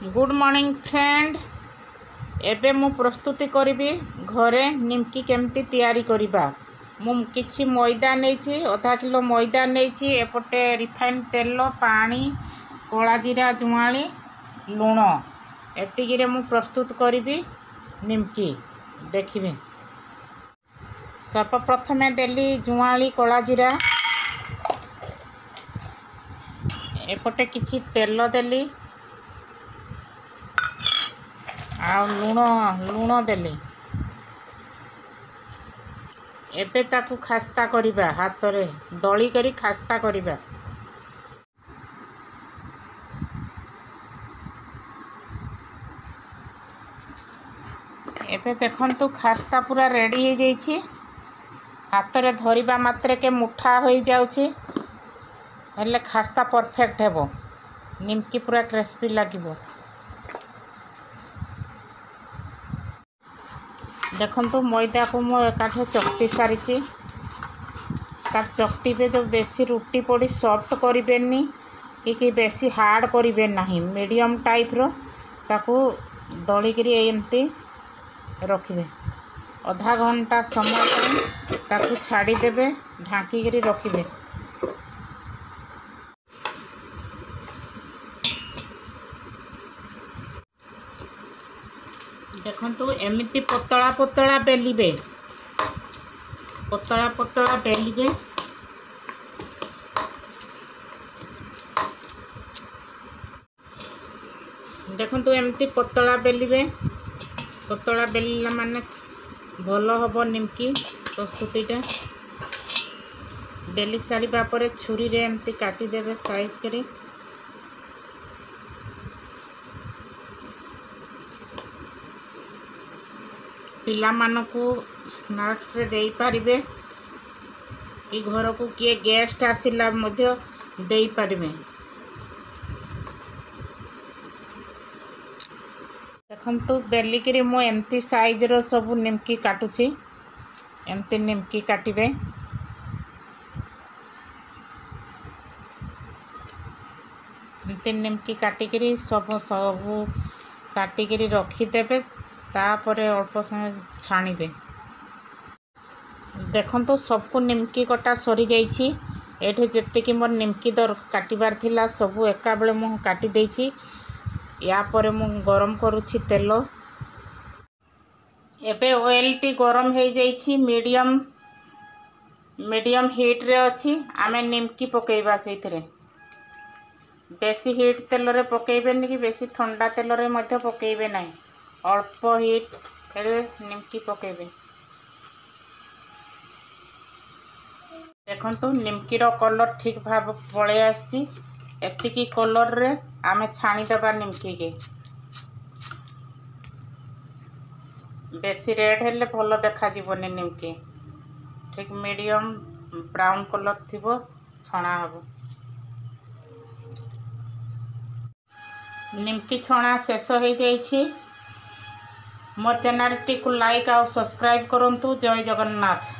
Good morning friend. एबे मु प्रस्तुति करी घरे निमकी केमती तैयारी करिबा। मु किछि मैदा नहीं, आधा किलो मैदा नहीं, एपटे रिफाइंड तेल, पानी, कला जीरा, जुआली, लुण एतिकिरे मु प्रस्तुत करी निमकी। देखिए सर्वप्रथमे देली जुआली, कला जीरा, एपटे किछि तेल देली आ लुण देली। एबे ताकू खास्ता करिबा, हाथ रे दली करी खास्ता करिबा। एबे देखंतु खास्ता पूरा रेडी हो जाइछि। हाथ रे धरिबा मात्रे के मुठा हो जाउछि, हेले खास्ता परफेक्ट हेबो। निमकी पूरा क्रिस्पी लागिबो। देखंतु मैदा को मो एकाठे चकटी सारी। तार चकटी पे जो बेसी रुटी पड़ी सॉफ्ट करेनि कि बेसी हार्ड करें ना, मीडियम टाइप रो ताकू दलिकी एमती रखिए। आधा घंटा समय ताकू छाड़ीदेवे, ढांकी रखिए। देखंतु एमिति पतला पतला बेलिबे, पतला पतला बेलिबे। देखंतु एमिति पतला बेलिबे। पतला बेलिला माने भल हबो निमकी प्रस्तुतिटा। बेली सारिबा परे छुरी रे एमिति काटी देबे साइज करे। पिला मानकू स्नैक्स रे देई पारिबे कि घर को किए गेस्ट आसिला मध्य देई पारिबे। देखंतु बेलिकी मु एमती साइज रो सब निमकी काटुची। एमती निमकी काटिबे। एमती निमकी काटिकी सब काटिकी रखीदेवे। तापरे अल्प समय छाणीबे। देखंतु सबको निमकी कटा सरी जाइछि। एठे जेतिकी मोर निमकी दर काटिबार थिला सबू एका बेले मु काटी देइछि। या परे मु गरम करूछि तेल। एबे ऑयल टी गरम हो जाइछि, मीडियम हीट रे अछि। आमे निमकी पकेइबा सेइथरे। बेसी हीट तेल रे पकेइबेनि कि बेसी ठंडा तेल रे मध्य पकेइबे नाही। अल्प हीट रे निमकी पकेइबे। देखंतु निमकी रो कलर ठीक भाव पळे आछि। एतिकी कलर रे आमे छाणी देबा निमकी के। बेसी रेड हेले भलो देखा जीवनी निमकी। ठीक मीडियम ब्राउन कलर थिबो छणा हबो। निमकी छणा शेष हो जाइछि। मोर चैनल टी को लाइक और सब्सक्राइब करंतु। जय जगन्नाथ।